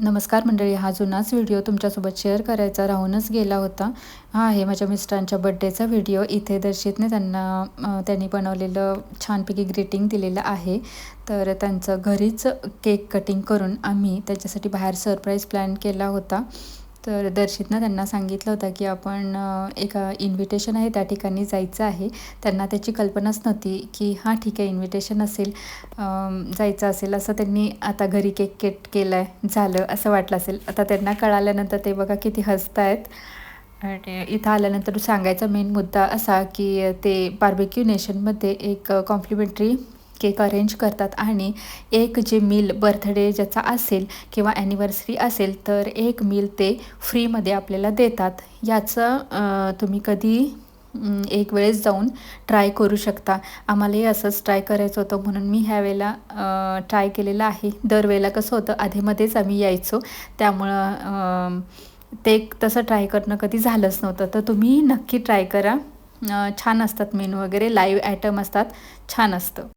नमस्कार मंडळी, हा जुनाच व्हिडिओ तुमच्यासोबत शेअर करायचा राहूनच गेला होता. हा आहे माझ्या मिस्टरांच्या बड्डेचा व्हिडिओ. इथे दर्शितने त्यांनी बनवलेलं छानपैकी ग्रीटिंग दिलेलं आहे. तर त्यांचं घरीच केक कटिंग करून आम्ही त्याच्यासाठी बाहेर सरप्राईज प्लॅन केला होता. तर दर्शितनं त्यांना सांगितलं होतं की आपण एका इन्व्हिटेशन आहे त्या ठिकाणी जायचं आहे. त्यांना त्याची कल्पनाच नव्हती की हां ठीक आहे, इन्व्हिटेशन असेल, जायचं असेल असं. त्यांनी आता घरी केक केलं आहे, झालं असं वाटलं असेल. आता त्यांना कळाल्यानंतर ते बघा किती हसत आहेत. आणि इथं आल्यानंतर सांगायचा मेन मुद्दा असा की ते बार्बेक्यू नेशनमध्ये एक कॉम्प्लिमेंटरी केक अरेंज करतात आणि एक जे मील बर्थडे ज्याचा असेल किंवा ॲनिव्हर्सरी असेल तर एक मील ते फ्रीमध्ये आपल्याला देतात. याचं तुम्ही कधी एक वेळेस जाऊन ट्राय करू शकता. आम्हालाही असंच ट्राय करायचं होतं म्हणून मी ह्यावेळेला ट्राय केलेलं आहे. दरवेळेला कसं होतं, आधीमध्येच आम्ही यायचो, त्यामुळं ते तसं ट्राय करणं कधी झालंच नव्हतं. तर तुम्ही नक्की ट्राय करा. छान असतात मेनू वगैरे, लाईव्ह ॲटम असतात, छान असतं.